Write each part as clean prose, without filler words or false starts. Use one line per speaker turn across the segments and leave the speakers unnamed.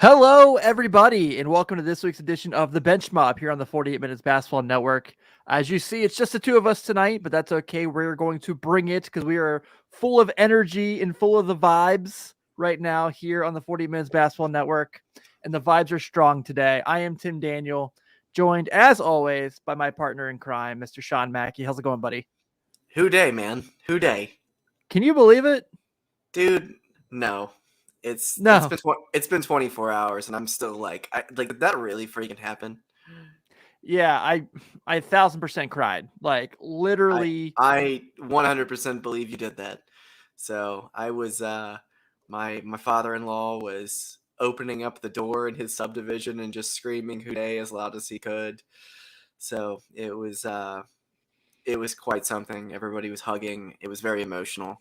Hello, everybody, and welcome to this week's edition of the Bench Mob here on the 48 Minutes Basketball Network. As you see, it's just the two of us tonight, but that's okay. We're going to bring it because we are full of energy and full of the vibes right now here on the 48 Minutes Basketball Network, and the vibes are strong today. I am Tim Daniel, joined as always by my partner in crime, Mr. Sean Mackey. How's it going, buddy?
Who day, man? Who day?
Can you believe it?
Dude, no. It's
No.
it's been 24 hours and I'm still like did that really freaking happen?
Yeah, I 1,000% cried. Like literally.
I 100% believe you did that. So, I was my father-in-law was opening up the door in his subdivision and just screaming "Who day" as loud as he could. So, it was quite something. Everybody was hugging. It was very emotional.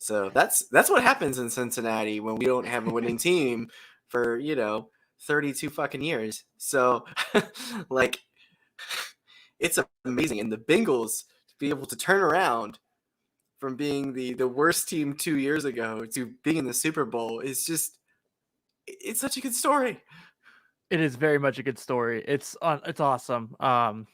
So that's what happens in Cincinnati when we don't have a winning team for 32 fucking years. So like it's amazing, and the Bengals to be able to turn around from being the worst team 2 years ago to being in the Super Bowl is just it's such a good story.
It is very much a good story. It's awesome. I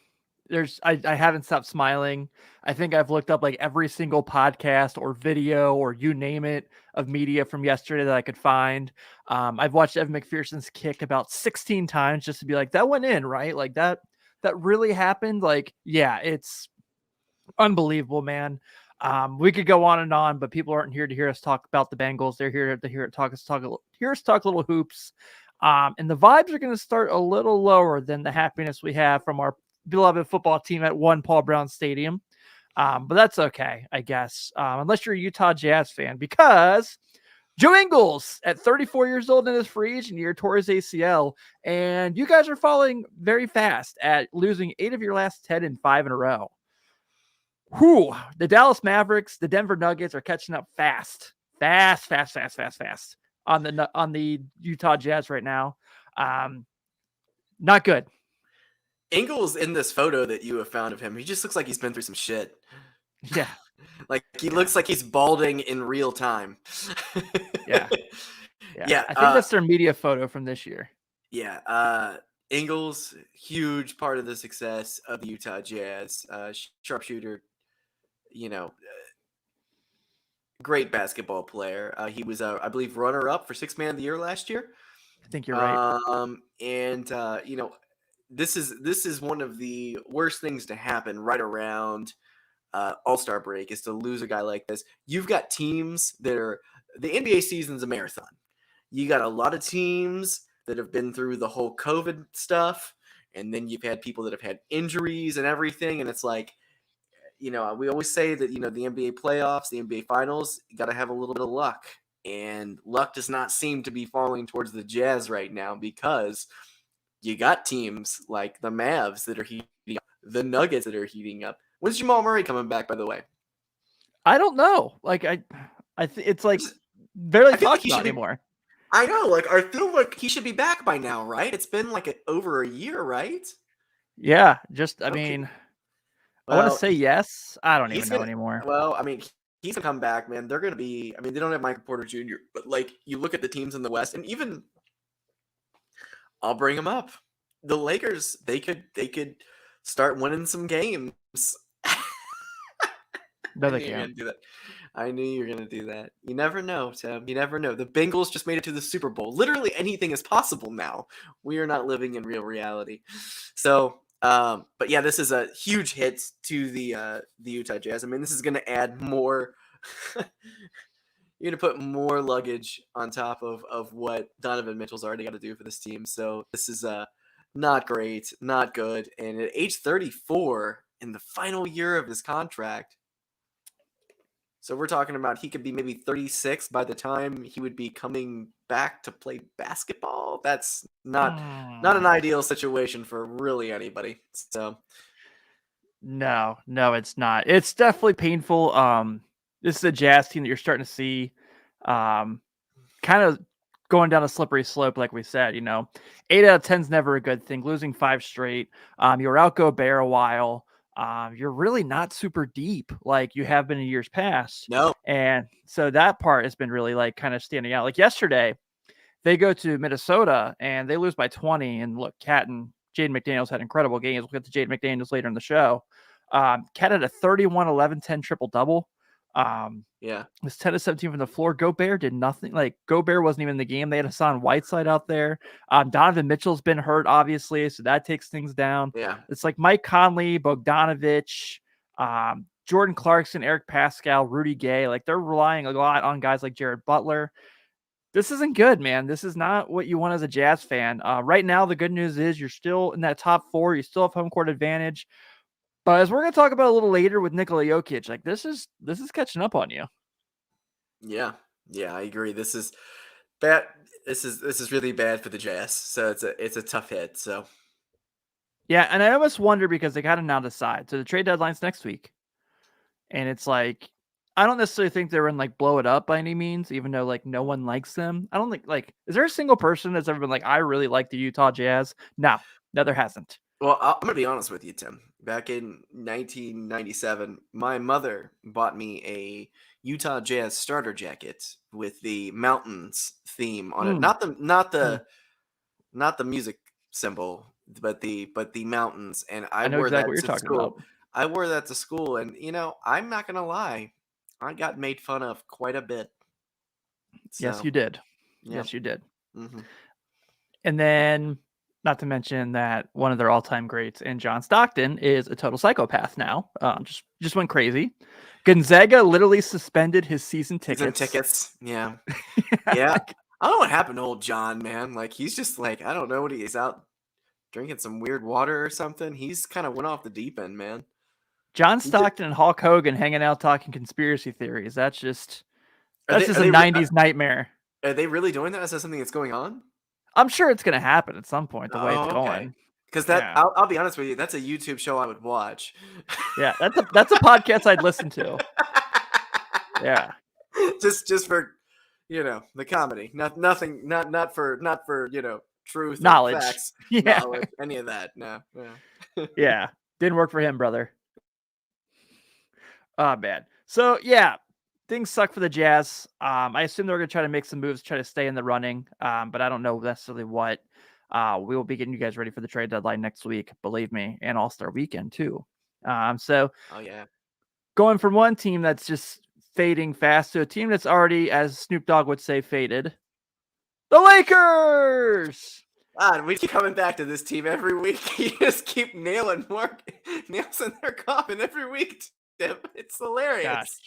haven't stopped smiling. I think I've looked up like every single podcast or video or you name it of media from yesterday that I could find. I've watched Evan McPherson's kick about 16 times just to be like, that went in, right? Like that really happened. Like, yeah, it's unbelievable, man. We could go on, but people aren't here to hear us talk about the Bengals. They're here to hear us talk little hoops. And the vibes are going to start a little lower than the happiness we have from our beloved football team at One Paul Brown Stadium. But that's okay, I guess, unless you're a Utah Jazz fan, because Joe Ingles at 34 years old in his free agent year tore his ACL, and you guys are falling very fast at losing 8 of your last 10 and 5 in a row. Whew, the Dallas Mavericks, the Denver Nuggets are catching up fast on the Utah Jazz right now. Not good.
Ingles in this photo that you have found of him, he just looks like he's been through some shit.
Yeah.
Like he looks like he's balding in real time.
Yeah.
Yeah.
I think that's their media photo from this year.
Yeah. Ingles, huge part of the success of the Utah Jazz. Sharpshooter, great basketball player. He was, I believe, runner-up for Sixth Man of the Year last year.
I think you're right.
This is one of the worst things to happen right around All-Star break is to lose a guy like this. You've got teams that are the NBA season's a marathon. You got a lot of teams that have been through the whole COVID stuff, and then you've had people that have had injuries and everything, and it's like, we always say that, the NBA playoffs, the NBA finals, you got to have a little bit of luck, and luck does not seem to be falling towards the Jazz right now because you got teams like the Mavs that are heating up, the Nuggets that are heating up. When's Jamal Murray coming back, by the way?
I don't know. Like it's like barely talked about anymore.
I know. Like I feel like he should be back by now, right? It's been like over a year, right?
Yeah. I mean, I want to say yes. I don't even know anymore.
Well, I mean, he's gonna come back, man. They're gonna be. I mean, they don't have Michael Porter Jr., but like you look at the teams in the West, and even I'll bring them up. The Lakers, they could start winning some games.
No, they can't.
Do that. I knew you were going to do that. You never know, Tim. You never know. The Bengals just made it to the Super Bowl. Literally anything is possible now. We are not living in real reality. So, but yeah, this is a huge hit to the Utah Jazz. I mean, this is going to add more. You're going to put more luggage on top of what Donovan Mitchell's already got to do for this team. So this is not great, not good. And at age 34, in the final year of his contract, so we're talking about he could be maybe 36 by the time he would be coming back to play basketball. That's not an ideal situation for really anybody. So
no, it's not. It's definitely painful. This is a Jazz team that you're starting to see kind of going down a slippery slope, like we said. 8 out of 10 is never a good thing. Losing 5 straight. You were out Gobert a while. You're really not super deep like you have been in years past.
No.
And so that part has been really like kind of standing out. Like yesterday, They go to Minnesota and they lose by 20. And look, Cat and Jaden McDaniels had incredible games. We'll get to Jaden McDaniels later in the show. Cat had a 31, 11, 10 triple double.
Yeah.
Was 10 to 17 from the floor. Gobert did nothing. Like Gobert wasn't even in the game. They had Hassan Whiteside out there. Donovan Mitchell's been hurt, obviously, so that takes things down.
Yeah.
It's like Mike Conley, Bogdanovich, Jordan Clarkson, Eric Pascal, Rudy Gay. Like they're relying a lot on guys like Jared Butler. This isn't good, man. This is not what you want as a Jazz fan. Right now, the good news is you're still in that top 4. You still have home court advantage. But as we're going to talk about a little later with Nikola Jokic, like this is catching up on you.
Yeah, I agree. This is bad. This is really bad for the Jazz. So it's a tough hit. So
yeah, and I almost wonder because they got to now decide. So the trade deadline's next week, and it's like I don't necessarily think they're in like blow it up by any means, even though like no one likes them. I don't think like is there a single person that's ever been like I really like the Utah Jazz? No, there hasn't.
Well, I'm going to be honest with you, Tim. Back in 1997, my mother bought me a Utah Jazz starter jacket with the mountains theme on it. Not the music symbol, but the mountains. And I
know
wore
exactly
that
what you're
to
talking
school.
about.
I wore that to school, and I'm not going to lie, I got made fun of quite a bit. So,
Yes, you did.
yeah.
Yes, you did.
Mm-hmm.
And then, not to mention that one of their all-time greats, and John Stockton, is a total psychopath now. Just went crazy. Gonzaga literally suspended his season tickets.
Yeah. Yeah. I don't know what happened to old John, man. Like he's just like I don't know what he's out drinking some weird water or something. He's kind of went off the deep end, man.
John Stockton and Hulk Hogan hanging out talking conspiracy theories. That's just a 90s nightmare.
Are they really doing that? Is that something that's going on?
I'm sure it's going to happen at some point, the way it's going.
Because I'll be honest with you, that's a YouTube show I would watch.
Yeah, that's a podcast I'd listen to. Yeah.
Just for the comedy. Nothing not for truth,
knowledge,
facts,
yeah,
knowledge, any of that. No.
Yeah, didn't work for him, brother. Oh man. So yeah, things suck for the Jazz. I assume they're going to try to make some moves, try to stay in the running. But I don't know necessarily what. We will be getting you guys ready for the trade deadline next week, believe me, and All-Star Weekend too. So
oh yeah,
going from one team that's just fading fast to a team that's already, as Snoop Dogg would say, faded. The Lakers!
God, we keep coming back to this team every week. You just keep nailing more nails in their coffin every week. It's hilarious.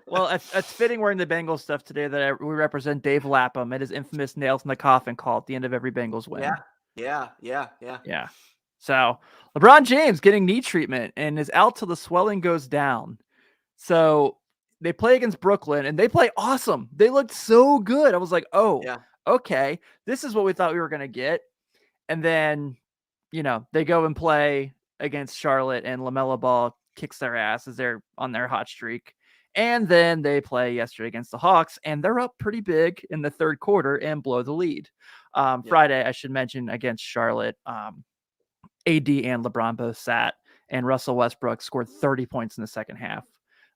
Well, it's fitting wearing the Bengals stuff today that we represent Dave Lapham at his infamous nails in the coffin call at the end of every Bengals win.
Yeah.
So LeBron James getting knee treatment and is out till the swelling goes down. So they play against Brooklyn and they play awesome. They looked so good. I was like, oh, yeah. Okay, this is what we thought we were going to get. And then, they go and play against Charlotte and LaMelo Ball kicks their ass as they're on their hot streak. And then they play yesterday against the Hawks and they're up pretty big in the third quarter and blow the lead. Friday, I should mention, against Charlotte, AD and LeBron both sat and Russell Westbrook scored 30 points in the second half.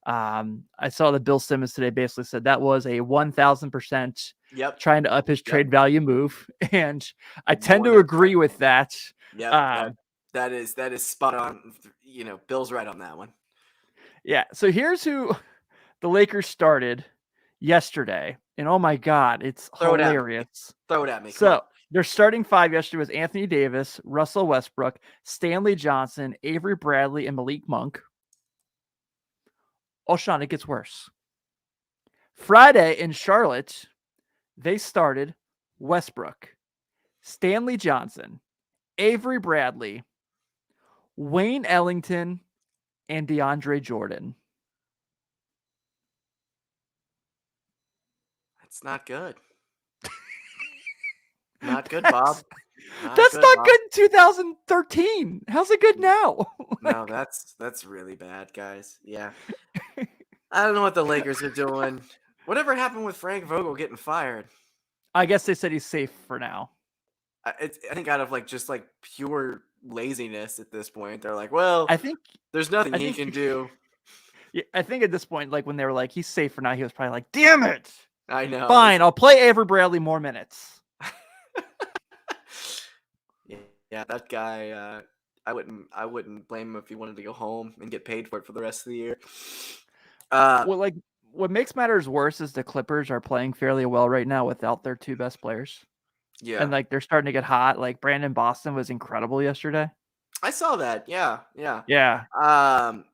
I saw that Bill Simmons today basically said that was a 1,000% trying to up his trade value move. And I tend to agree with that.
Yeah. That is spot on. Bill's right on that one.
Yeah. So here's who the Lakers started yesterday. And oh my God, it's hilarious.
Throw it at me.
So their starting 5 yesterday was Anthony Davis, Russell Westbrook, Stanley Johnson, Avery Bradley, and Malik Monk. Oh, Sean, it gets worse. Friday in Charlotte, they started Westbrook, Stanley Johnson, Avery Bradley, Wayne Ellington, and DeAndre Jordan.
That's not good. Not good, Bob.
That's not good in 2013. How's it good now?
No, that's really bad, guys. Yeah. I don't know what the Lakers are doing. Whatever happened with Frank Vogel getting fired?
I guess they said he's safe for now.
I think out of just pure laziness at this point, they're like, well,
I think
there's nothing he can do.
Yeah, I think at this point, when they were like, he's safe for now, he was probably like, damn it.
I know.
Fine, I'll play Avery Bradley more minutes.
Yeah, that guy. I wouldn't blame him if he wanted to go home and get paid for it for the rest of the year.
Well, like what makes matters worse is the Clippers are playing fairly well right now without their two best players.
Yeah,
And like they're starting to get hot. Like Brandon Boston was incredible yesterday.
I saw that. Yeah, yeah.
Yeah.
Um,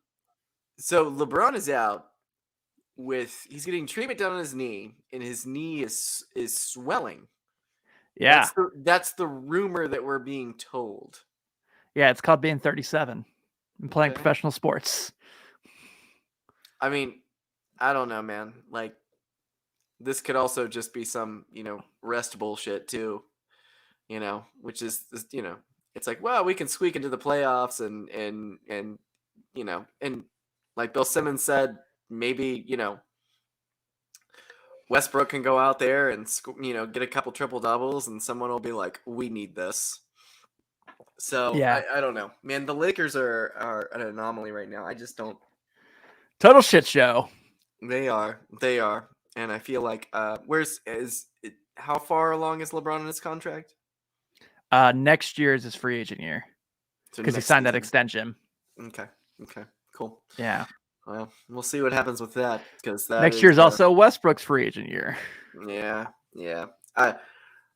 so LeBron is out with he's getting treatment done on his knee, and his knee is swelling.
Yeah.
That's the rumor that we're being told.
Yeah. It's called being 37 and playing
Okay.
professional sports.
I mean, I don't know, man. Like this could also just be some, rest bullshit too, which is, it's like, well, we can squeak into the playoffs and like Bill Simmons said, maybe, Westbrook can go out there and, get a couple triple doubles and someone will be like, we need this. So
Yeah.
I don't know, man. The Lakers are an anomaly right now. I just don't.
Total shit show.
They are, and I feel like how far along is LeBron in his contract?
Next year is his free agent year
So
because he
next
signed that
season.
extension.
Okay, cool.
Yeah.
Well, we'll see what happens with that because that
Next
is
year is also Westbrook's free agent year.
yeah.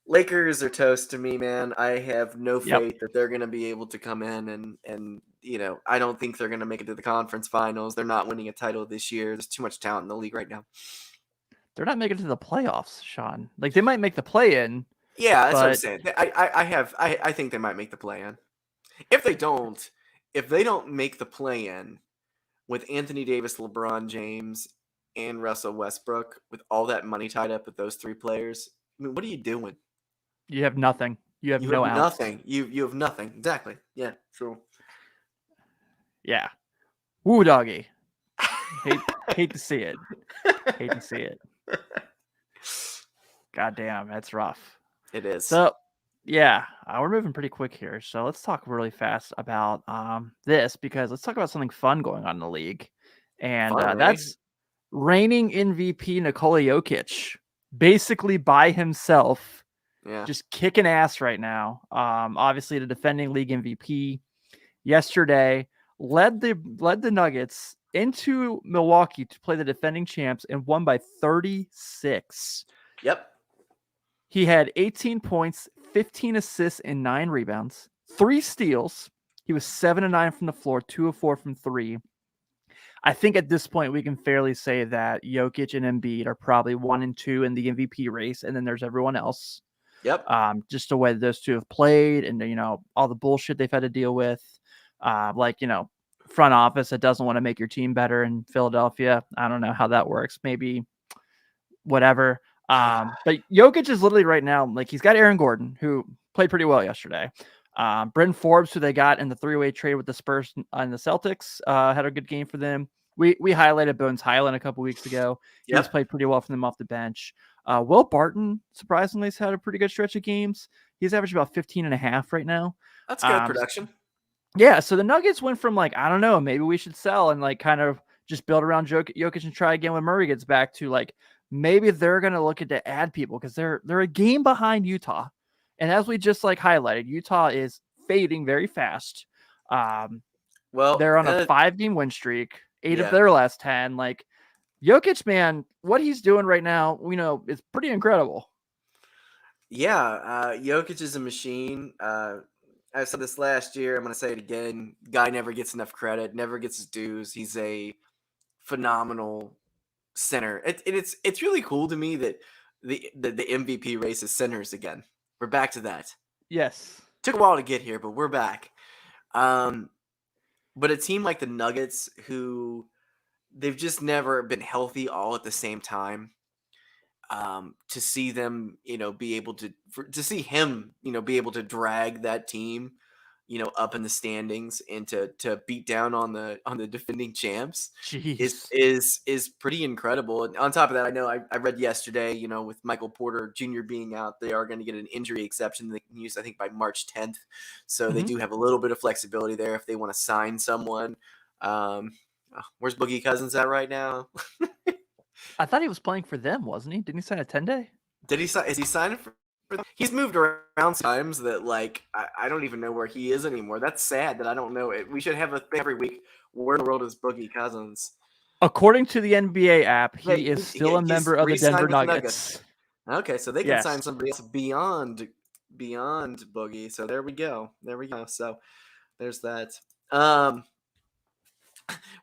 Lakers are toast to me, man. I have no
Yep.
faith that they're going to be able to come in and I don't think they're going to make it to the conference finals. They're not winning a title this year. There's too much talent in the league right now.
They're not making it to the playoffs, Sean. Like they might make the play in.
Yeah, that's what I'm
But
saying. I think they might make the play in. If they don't make the play in with Anthony Davis, LeBron James, and Russell Westbrook, with all that money tied up with those three players, I mean, what are you doing?
you have nothing. You have
You
no
have
outs.
nothing. You have nothing. Exactly. Yeah. So
Yeah. Woo doggy. Hate to see it. Hate to see it. God damn, that's rough.
it is.
So yeah, we're moving pretty quick here. So let's talk really fast about this because let's talk about something fun going on in the league. And
Fun, eh?
that's reigning MVP Nikola Jokic basically by himself,
Yeah.
just kicking ass right now. Obviously the defending league MVP yesterday led the Nuggets into Milwaukee to play the defending champs and won by 36.
Yep.
He had 18 points, 15 assists, and 9 rebounds, 3 steals. He was 7 of 9 from the floor, 2 of 4 from 3. I think at this point we can fairly say that Jokic and Embiid are probably 1 and 2 in the MVP race, and then there's everyone else.
Yep.
Just the way those two have played, and all the bullshit they've had to deal with, front office that doesn't want to make your team better in Philadelphia. I don't know how that works. Maybe whatever. But Jokic is literally right now, like he's got Aaron Gordon, who played pretty well yesterday. Bryn Forbes, who they got in the 3-way trade with the Spurs and the Celtics, had a good game for them. We highlighted Bones Highland a couple weeks ago. He's played pretty well for them off the bench. Will Barton, surprisingly, has had a pretty good stretch of games. He's averaged about 15 and a half right now.
That's good production.
Yeah, so the Nuggets went from like, I don't know, maybe we should sell and like kind of just build around Jokic and try again when Murray gets back to like, maybe they're going to look at to add people because they're a game behind Utah. And as we just like highlighted, Utah is fading very fast.
Well,
they're on a 5-game win streak, 8 of their last 10. Like Jokic, man, what he's doing right now, we know is pretty incredible.
Yeah, Jokic is a machine. I said this last year. I'm going to say it again. Guy never gets enough credit, never gets his dues. He's a phenomenal center. It's really cool to me that the MVP race is centers again. We're back to that.
Yes.
Took a while to get here, but we're back. But a team like the Nuggets, who they've just never been healthy all at the same time. To see them, be able to see him, be able to drag that team, up in the standings and to beat down on the defending champs is pretty incredible. And on top of that, I know I read yesterday, with Michael Porter Jr. being out, they are going to get an injury exception they can use, I think, by March 10th. So they do have a little bit of flexibility there if they want to sign someone. Where's Boogie Cousins at right now?
I thought he was playing for them, wasn't he? Didn't he sign a 10-day?
Did he sign? Is he signing for He's moved around times that like I don't even know where he is anymore. That's sad that I don't know it. We should have a thing every week. Where in the world is Boogie Cousins?
According to the NBA app,
Yeah,
he is still a member of the
re-signed
Denver
with the
Nuggets.
Okay, so they can
Yes.
sign somebody else beyond Boogie. So there we go. So there's that.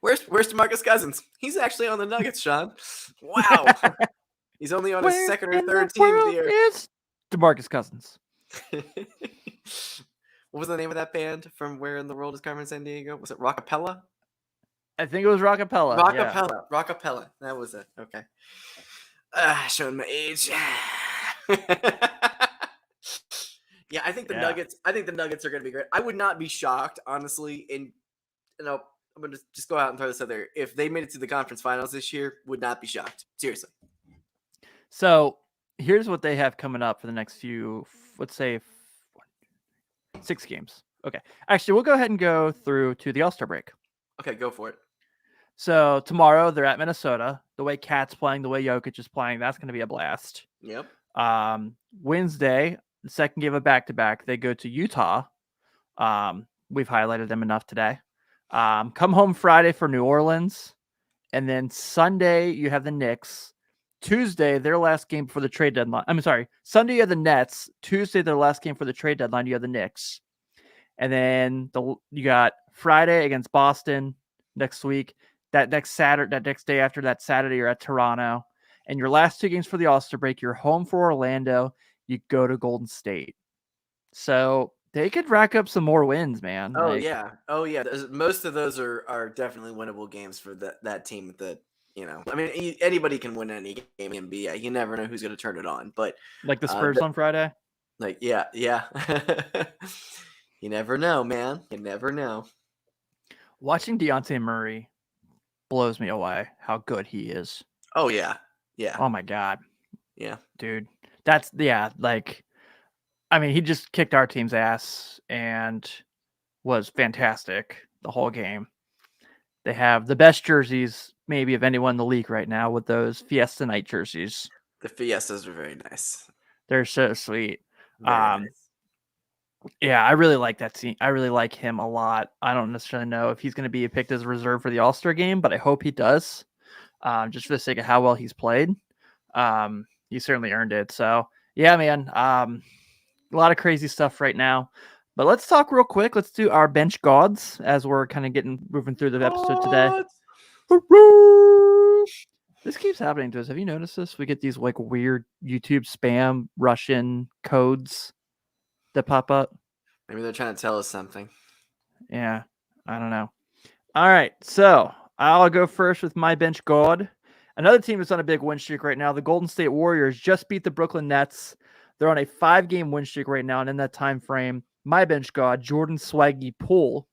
Where's Demarcus Cousins? He's actually on the Nuggets, Sean. Wow. He's only on his
Where
second or
in
third
the
team of
world
the year.
is Demarcus Cousins?
What was the name of that band from Where in the World is Carmen Sandiego? Was it Rockapella?
I think it was Rockapella. Yeah.
Rockapella. That was it. Okay. Showing my age. Yeah, I think the Nuggets. I think the Nuggets are going to be great. I would not be shocked, honestly. I'm going to just go out and throw this out there. If they made it to the conference finals this year, would not be shocked. Seriously.
So here's what they have coming up for the next few, let's say, 6 games. Okay. Actually, we'll go ahead and go through to the All-Star break.
Okay, go for it.
So tomorrow they're at Minnesota. The way Cat's playing, the way Jokic is playing, that's going to be a blast.
Yep.
Wednesday, the second game of back-to-back, they go to Utah. We've highlighted them enough today. Come home Friday for New Orleans. And then Sunday, you have the Knicks. Tuesday, their last game before the trade deadline. I'm sorry. Sunday, you have the Nets. Tuesday, their last game for the trade deadline, you have the Knicks. And then you got Friday against Boston next week. That next day after that Saturday, you're at Toronto. And your last 2 games for the All-Star break, you're home for Orlando. You go to Golden State. So they could rack up some more wins, man.
Oh, yeah. Most of those are definitely winnable games for that team. I mean, anybody can win any game in NBA. You never know who's going to turn it on. But
like the Spurs on Friday.
Like, yeah. You never know, man. You never know.
Watching Dejounte Murray blows me away. How good he is.
Oh yeah.
Oh my god.
Yeah,
dude. That's like. I mean, he just kicked our team's ass and was fantastic the whole game. They have the best jerseys, maybe, of anyone in the league right now with those Fiesta Night jerseys.
The Fiestas are very nice.
They're so sweet.
Very nice.
Yeah, I really like that team. I really like him a lot. I don't necessarily know if he's going to be picked as a reserve for the All-Star game, but I hope he does, just for the sake of how well he's played. He certainly earned it. So, yeah, man. A lot of crazy stuff right now, but let's talk real quick. Let's do our bench gods as we're kind of moving through the episode today. This keeps happening to us. Have you noticed this? We get these like weird YouTube spam Russian codes that pop up.
Maybe they're trying to tell us something.
Yeah, I don't know. All right, so I'll go first with my bench god. Another team that's on a big win streak right now. The Golden State Warriors just beat the Brooklyn Nets. They're on a 5-game win streak right now, and in that time frame, my bench god, Jordan Swaggy Poole,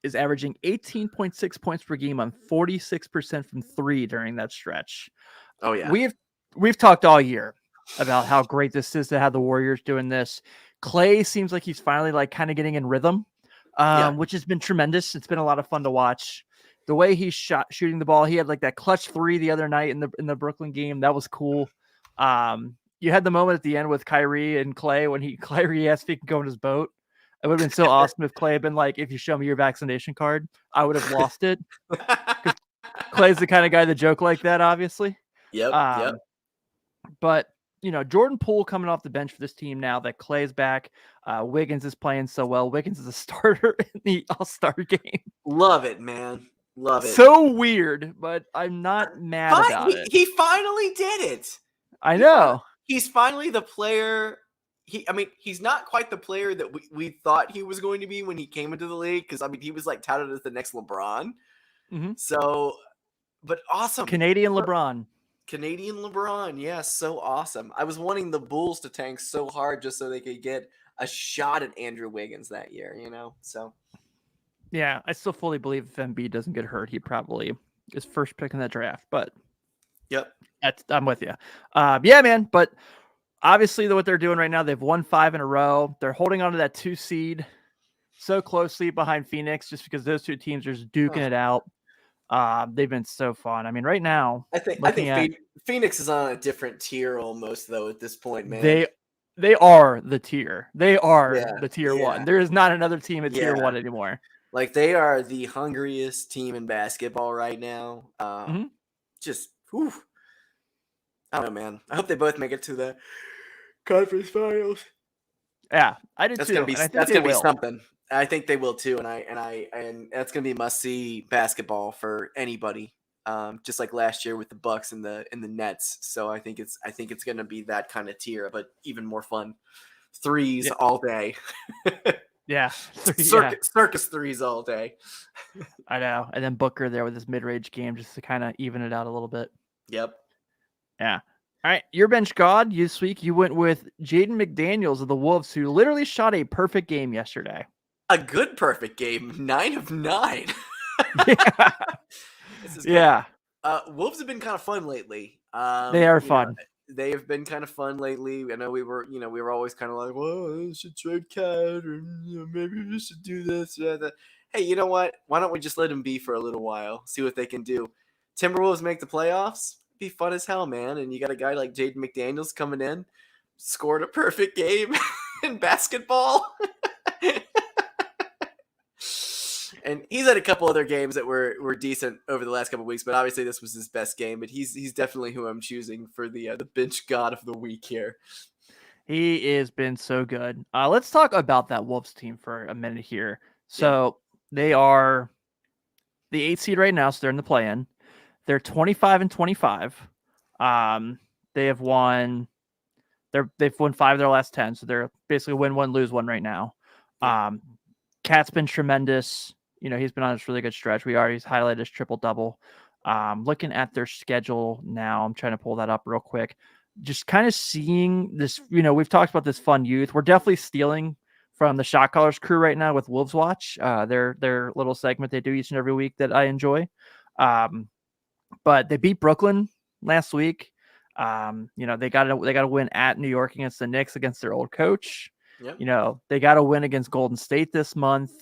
is averaging 18.6 points per game on 46% from 3 during that stretch.
Oh yeah,
we've talked all year about how great this is to have the Warriors doing this. Clay seems like he's finally like kind of getting in rhythm, which has been tremendous. It's been a lot of fun to watch. The way he's shooting the ball, he had like that clutch 3 the other night in the Brooklyn game. That was cool. You had the moment at the end with Kyrie and Clay when Kyrie asked if he could go in his boat. It would have been so awesome if Clay had been like, if you show me your vaccination card, I would have lost it. Clay's the kind of guy that joke like that, obviously.
Yep.
But, Jordan Poole coming off the bench for this team now that Clay's back. Wiggins is playing so well. Wiggins is a starter in the All-Star game.
Love it, man. Love it.
So weird, but I'm not mad about it.
He finally did it.
I know.
He's finally the player. He's not quite the player that we thought he was going to be when he came into the league. Because he was like touted as the next LeBron.
Mm-hmm.
So, but awesome.
Canadian LeBron,
yes, so awesome. I was wanting the Bulls to tank so hard just so they could get a shot at Andrew Wiggins that year. So.
Yeah, I still fully believe if Embiid doesn't get hurt, he probably is first pick in that draft. But
yep,
I'm with you. Yeah, man. But obviously, what they're doing right now, they've won 5 in a row. They're holding on to that 2 seed so closely behind Phoenix, just because those 2 teams are just duking it out. They've been so fun. I mean, right now,
I think Phoenix is on a different tier almost, though. At this point, man,
They are the tier. They are
Yeah,
the tier
yeah,
one. There is not another team at tier
yeah.
one anymore.
Like they are the hungriest team in basketball right now.
Hmm.
Just, whew, I don't know, man. I hope they both make it to the conference finals.
Yeah, I did
That's gonna
too,
be
and I think
that's
they
gonna be
will.
something. I think they will too, and that's gonna be must see basketball for anybody. Just like last year with the Bucks and the Nets. So I think it's gonna be that kind of tier, but even more fun. Threes
Yeah,
all day.
yeah, yeah.
Circus threes all day.
I know. And then Booker there with his mid-range game just to kind of even it out a little bit.
Yep.
Yeah. All right, your bench god this week. You went with Jaden McDaniels of the Wolves, who literally shot a perfect game yesterday.
A good perfect game. 9 of 9.
Yeah,
This is good.
yeah,
Wolves have been kind of fun lately.
they are fun.
They have been kind of fun lately. I know we were always kind of like, well, I should trade Cat, or maybe we should do this or that. Hey, you know what? Why don't we just let them be for a little while, see what they can do? Timberwolves make the playoffs. Be fun as hell, man. And you got a guy like Jaden McDaniels coming in, scored a perfect game in basketball. And he's had a couple other games that were decent over the last couple of weeks, but obviously this was his best game. But he's definitely who I'm choosing for the bench god of the week here.
He has been so good. Let's talk about that Wolves team for a minute here.
Yeah,
So they are the 8th seed right now, so they're in the play-in. They're 25-25. Um, they have won. They've won 5 of their last 10, so they're basically win one, lose one right now.
yeah,
Cat's been tremendous. He's been on this really good stretch. He's highlighted his triple double. Looking at their schedule now, I'm trying to pull that up real quick. Just kind of seeing this. We've talked about this fun youth. We're definitely stealing from the Shot Callers crew right now with Wolves Watch. Their little segment they do each and every week that I enjoy. But they beat Brooklyn last week. They got to win at New York against the Knicks against their old coach.
yep.
They got to win against Golden State this month,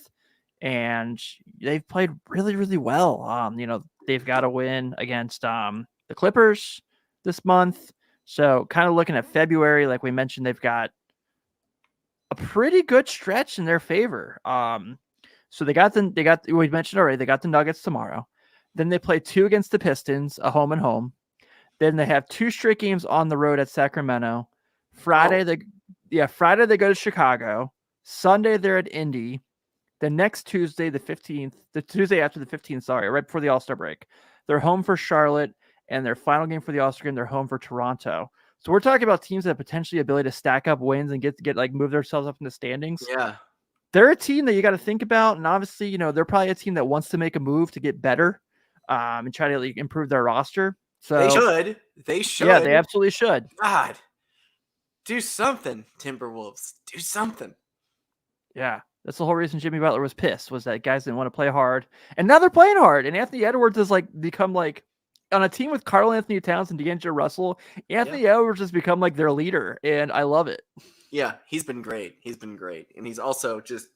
and they've played really, really well. They've got to win against the Clippers this month. So, kind of looking at February, like we mentioned, they've got a pretty good stretch in their favor. So we mentioned already, they got the Nuggets tomorrow. Then they play 2 against the Pistons, a home and home. Then they have 2 straight games on the road at Sacramento. Friday they go to Chicago. Sunday they're at Indy. The next Tuesday, the 15th, the Tuesday after the 15th, sorry, right before the All-Star break, they're home for Charlotte, and their final game for the All-Star game, they're home for Toronto. So we're talking about teams that have potentially ability to stack up wins and get like move themselves up in the standings.
Yeah,
They're a team that you got to think about, and obviously, they're probably a team that wants to make a move to get better, and try to like, improve their roster.
they
So
should. They
yeah,
should.
they absolutely should.
God, do something, Timberwolves. Do something.
Yeah, that's the whole reason Jimmy Butler was pissed, was that guys didn't want to play hard, and now they're playing hard. And Anthony Edwards has like become like on a team with Karl Anthony Towns and D'Angelo Russell.
Yeah,
Anthony Edwards has become like their leader, and I love it.
yeah. He's been great. He's been great, and he's also just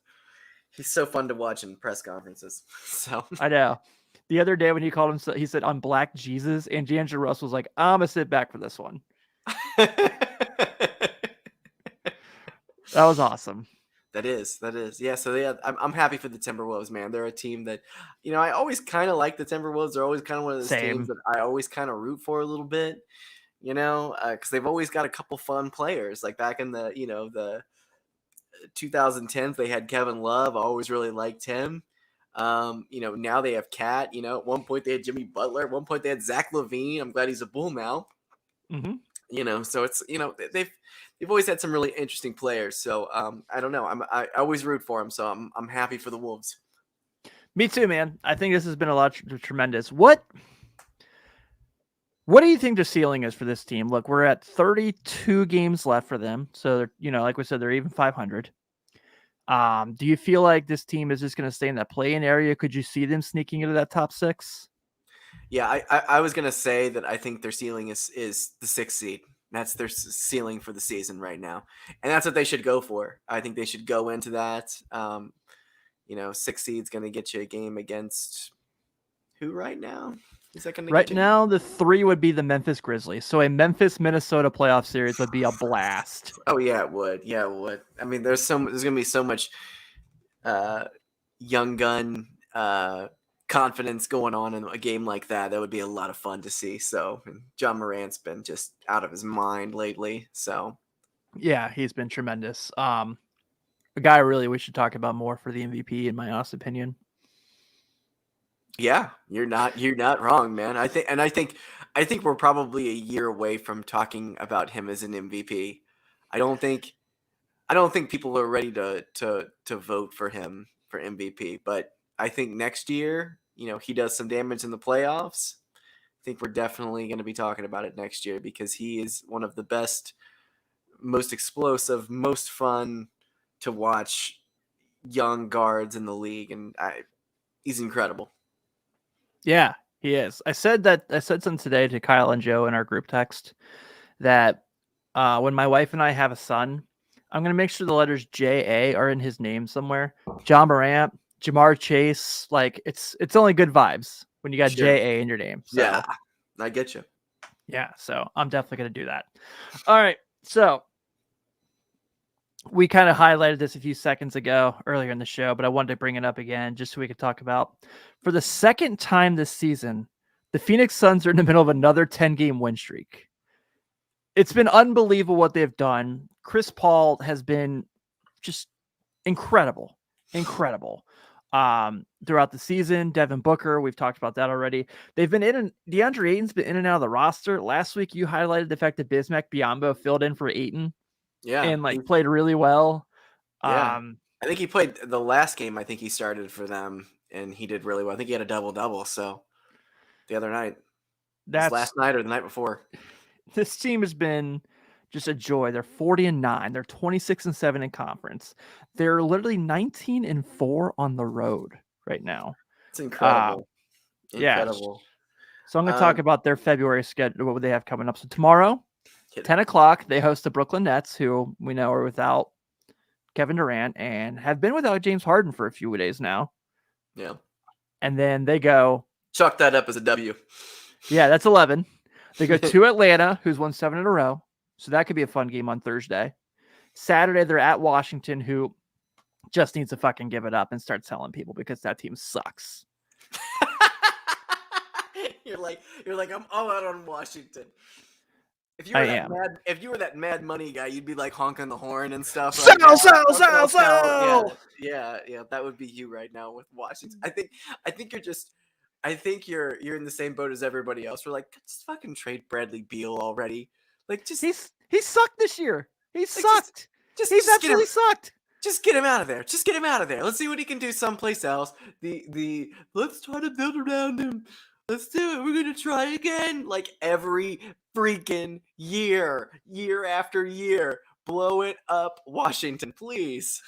he's so fun to watch in press conferences. So
I know. The other day when he called him, he said, "I'm Black Jesus," and D'Angelo Russell was like, "I'm gonna sit back for this one." That was awesome.
That is. Yeah, so yeah, I'm happy for the Timberwolves, man. They're a team that, I always kind of like the Timberwolves. They're always kind of one of those teams
Same.
that I always kind of root for a little bit, because they've always got a couple fun players. Like back in the 2010s, they had Kevin Love. I always really liked him. Now they have Cat. At one point they had Jimmy Butler. At one point they had Zach LaVine. I'm glad he's a Bull now.
Mm-hmm.
So it's they've always had some really interesting players. So I don't know. I always root for them. So I'm happy for the Wolves.
Me too, man. I think this has been a lot tremendous. What do you think the ceiling is for this team? Look, we're at 32 games left for them, so they're, like we said, they're even 500. Do you feel like this team is just going to stay in that play-in area? Could you see them sneaking into that top 6?
Yeah, I was gonna say that I think their ceiling is the 6th seed. That's their ceiling for the season right now, and that's what they should go for. I think they should go into that. 6th seed's gonna get you a game against who right now? Is that going to
Right
continue?
now, the 3 would be the Memphis Grizzlies. So a Memphis-Minnesota playoff series would be a blast.
Oh yeah, it would. Yeah, it would. I mean, there's going to be so much uh, young gun confidence going on in a game like that. That would be a lot of fun to see. So and John Morant's been just out of his mind lately. So
Yeah, he's been tremendous. A guy really we should talk about more for the MVP, in my honest opinion.
yeah, you're not wrong, man. I think we're probably a year away from talking about him as an MVP. I don't think people are ready to vote for him for MVP, but I think next year, he does some damage in the playoffs. I think we're definitely going to be talking about it next year because he is one of the best, most explosive, most fun to watch young guards in the league, and he's incredible.
Yeah, he is. I said something today to Kyle and Joe in our group text that when my wife and I have a son, I'm gonna make sure the letters J.A. are in his name somewhere. John Morant, Jamar Chase, like it's only good vibes when you got
Sure.
J.A. in your name. So
Yeah, I get you.
yeah, so I'm definitely gonna do that. All right, so we kind of highlighted this a few seconds ago earlier in the show, but I wanted to bring it up again just so we could talk about for the second time this season, the Phoenix Suns are in the middle of another 10-game win streak. It's been unbelievable what they've done. Chris Paul has been just incredible throughout the season. Devin Booker, we've talked about that already. They've been DeAndre Ayton's been in and out of the roster. Last week you highlighted the fact that Bismack Biyombo filled in for Ayton
Yeah,
and like played really well.
yeah. I think he played the last game. I think he started for them, and he did really well. I think he had a double. So the other night, was
That's
last night or the night before.
this team has been just a joy. They're 40-9. They're 26-7 in conference. They're literally 19-4 on the road right now.
It's incredible,
Yeah.
incredible.
So I'm going to talk about their February schedule, what they have coming up. So tomorrow, 10 o'clock, they host the Brooklyn Nets, who we know are without Kevin Durant and have been without James Harden for a few days now.
Yeah.
And then they go.
Chalk that up as a W.
Yeah, that's 11. They go to Atlanta, who's won 7 in a row. So that could be a fun game on Thursday. Saturday, they're at Washington, who just needs to fucking give it up and start selling people because that team sucks.
You're like, I'm all out on Washington. If you were that Mad Money guy, you'd be like honking the horn and stuff.
Sell.
Yeah, that would be you right now with Washington. I think you're in the same boat as everybody else. We're like, just fucking trade Bradley Beal already. Like, just
he sucked this year. He sucked. He's absolutely sucked.
Just get him out of there. Just get him out of there. Let's see what he can do someplace else. Let's try to build around him. Let's do it. We're gonna try again. Like every freaking year after year. Blow it up, Washington, please.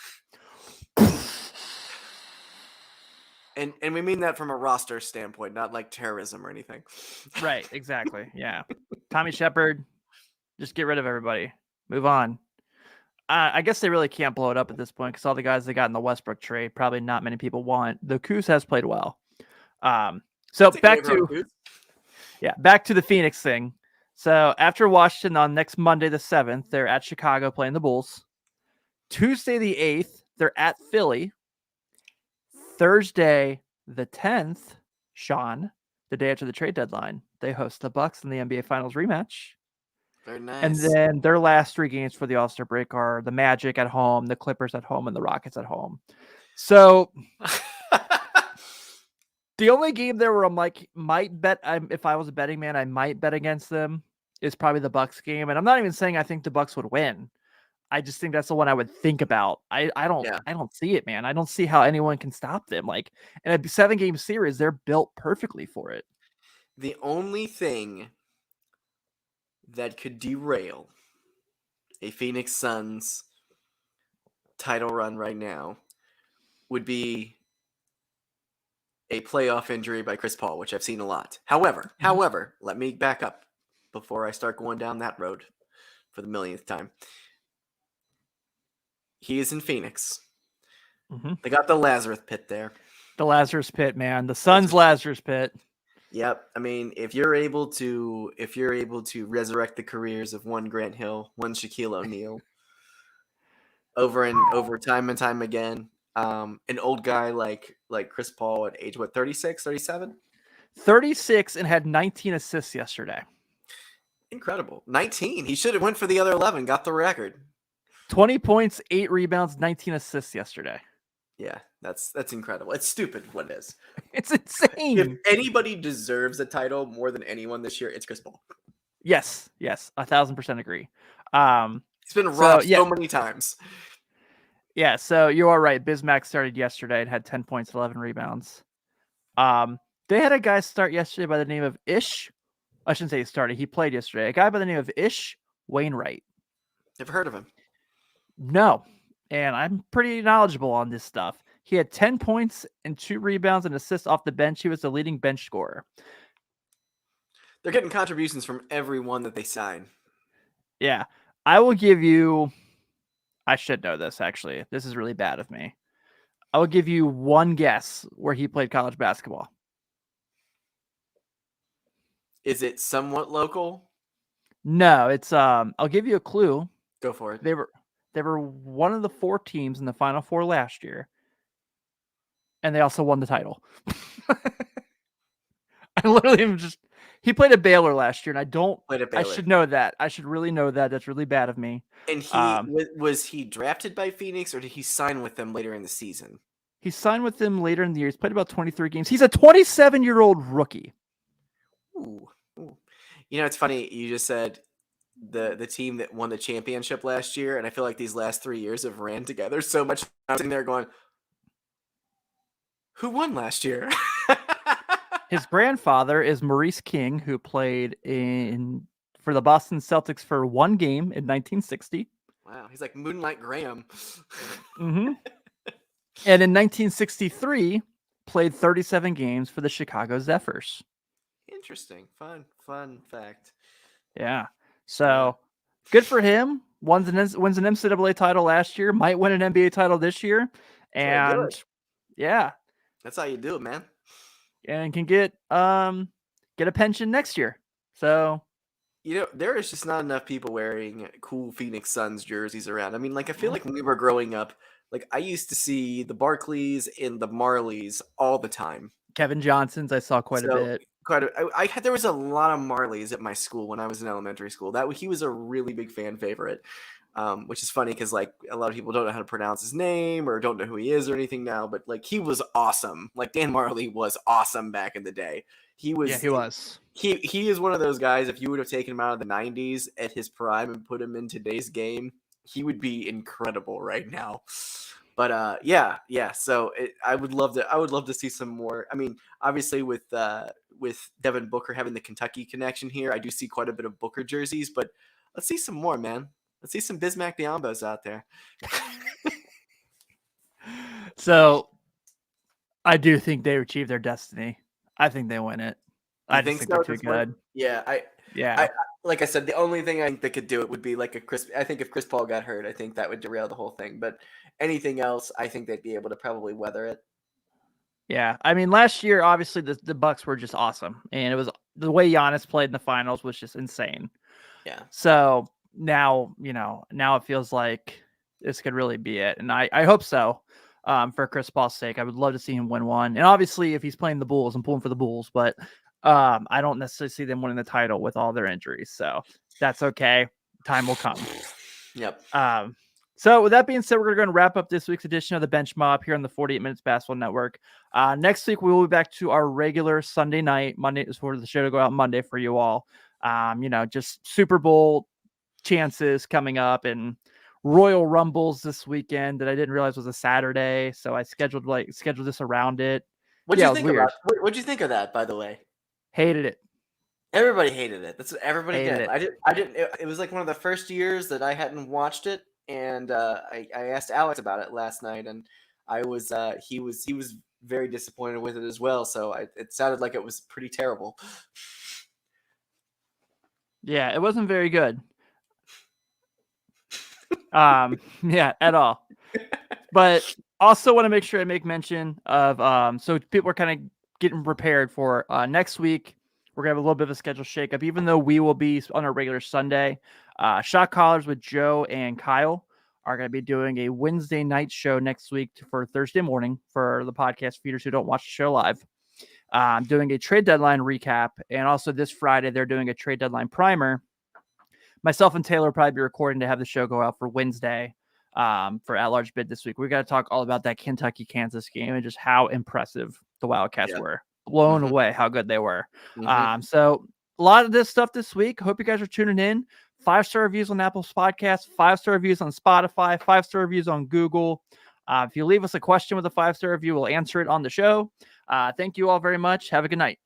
And we mean that from a roster standpoint, not like terrorism or anything.
Right, exactly. Yeah. Tommy Shepard, just get rid of everybody. Move on. I guess they really can't blow it up at this point because all the guys they got in the Westbrook trade, probably not many people want. The Kuz has played well. So back to the Phoenix thing. So after Washington on next Monday the 7th, they're at Chicago playing the Bulls. Tuesday the 8th, they're at Philly. Thursday the 10th, Sean, the day after the trade deadline, they host the Bucks in the NBA Finals rematch.
Very nice.
And then their last 3 games for the All-Star break are the Magic at home, the Clippers at home, and the Rockets at home. So the only game there where I'm like, might bet, if I was a betting man, I might bet against them is probably the Bucks game. And I'm not even saying I think the Bucks would win. I just think that's the one I would think about. I don't see it, man. I don't see how anyone can stop them. Like in a 7-game series, they're built perfectly for it.
The only thing that could derail a Phoenix Suns title run right now would be a playoff injury by Chris Paul, which I've seen a lot. However, let me back up before I start going down that road for the millionth time. He is in Phoenix.
Mm-hmm.
They got the Lazarus pit there.
The Lazarus pit, man. The Suns' Lazarus pit.
Yep. I mean, if you're able to resurrect the careers of one Grant Hill, one Shaquille O'Neal, over time and time again, an old guy like Chris Paul at age what, 36, 37?
36 and had 19 assists yesterday.
Incredible. 19. He should have went for the other 11, got the record.
20 points, 8 rebounds, 19 assists yesterday.
Yeah, that's incredible. It's stupid what it is.
It's insane.
If anybody deserves a title more than anyone this year, it's Chris Paul.
Yes, 1,000% agree.
He's been robbed so many times.
Yeah, so you are right. Bismack started yesterday and had 10 points, 11 rebounds. They had a guy start yesterday by the name of Ish. I shouldn't say he started. He played yesterday. A guy by the name of Ish Wainwright.
Never heard of him.
No, and I'm pretty knowledgeable on this stuff. He had 10 points and 2 rebounds and assists off the bench. He was the leading bench scorer.
They're getting contributions from everyone that they sign.
Yeah, I will give you... I should know this, actually. This is really bad of me. I will give you one guess where he played college basketball.
Is it somewhat local?
No, it's I'll give you a clue.
Go for it.
They were one of the 4 teams in the Final Four last year, and they also won the title. I literally am just... He played at Baylor last year, and I should know that. I should really know that. That's really bad of me.
And was he drafted by Phoenix, or did he sign with them later in the season?
He signed with them later in the year. He's played about 23 games. He's a 27-year-old rookie.
Ooh. You know, it's funny. You just said the team that won the championship last year, and I feel like these last 3 years have ran together so much. I'm sitting there going, who won last year?
His grandfather is Maurice King, who played for the Boston Celtics for 1 game in 1960.
Wow, he's like Moonlight Graham.
Mm-hmm. And in 1963, played 37 games for the Chicago Zephyrs.
Interesting. Fun fact.
Yeah. So good for him. Wins an NCAA title last year. Might win an NBA title this year. And yeah.
That's how you do it, man.
And can get a pension next year. So,
you know, there is just not enough people wearing cool Phoenix Suns jerseys around. I mean, like, I feel like when we were growing up, like, I used to see the Barclays and the Marleys all the time.
Kevin Johnson's, I saw quite a bit.
There was a lot of Marleys at my school when I was in elementary school. He was a really big fan favorite, which is funny because like a lot of people don't know how to pronounce his name or don't know who he is or anything now. But like he was awesome. Like Dan Marley was awesome back in the day. He was. He is one of those guys. If you would have taken him out of the '90s at his prime and put him in today's game, he would be incredible right now. But yeah. So I would love to see some more. I mean, obviously with Devin Booker having the Kentucky connection here, I do see quite a bit of Booker jerseys. But let's see some more, man. Let's see some Bismack Biyombo's out there.
So I do think they achieve their destiny. I think they win it. I think they're too good.
Yeah, I like I said, the only thing I think that could do it would be like I think if Chris Paul got hurt, I think that would derail the whole thing. But anything else, I think they'd be able to probably weather it.
Yeah, I mean, last year obviously the Bucks were just awesome, and it was the way Giannis played in the finals was just insane.
Yeah.
So now it feels like this could really be it, and I hope so. For Chris Paul's sake, I would love to see him win one, and obviously if he's playing the Bulls, I'm pulling for the Bulls, but I don't necessarily see them winning the title with all their injuries, so that's okay. Time will come.
Yep.
So with that being said, we're going to wrap up this week's edition of the Bench Mob here on the 48 Minutes Basketball Network. Next week, we will be back to our regular Sunday night. Monday is for the show to go out Monday for you all. Just Super Bowl chances coming up and Royal Rumbles this weekend that I didn't realize was a Saturday. So I scheduled this around it.
What'd you think of that, by the way?
Hated it.
Everybody hated it. That's what everybody did. I didn't. It was like one of the first years that I hadn't watched it, and I asked Alex about it last night, and he was very disappointed with it as well. So it sounded like it was pretty terrible.
Yeah, it wasn't very good. Yeah, at all. But also want to make sure I make mention of so people are kind of getting prepared for next week. We're going to have a little bit of a schedule shakeup, even though we will be on a regular Sunday. Shot Callers with Joe and Kyle are going to be doing a Wednesday night show next week for Thursday morning for the podcast feeders who don't watch the show live. Doing a trade deadline recap. And also this Friday, they're doing a trade deadline primer. Myself and Taylor will probably be recording to have the show go out for Wednesday for At Large Bid this week. We got to talk all about that Kentucky-Kansas game and just how impressive the Wildcats were. Blown away how good they were. So a lot of this stuff this week. Hope you guys are tuning in. 5-star reviews on Apple's podcast, 5-star reviews on Spotify, 5-star reviews on Google. If you leave us a question with a 5-star review, we'll answer it on the show. Thank you all very much. Have a good night.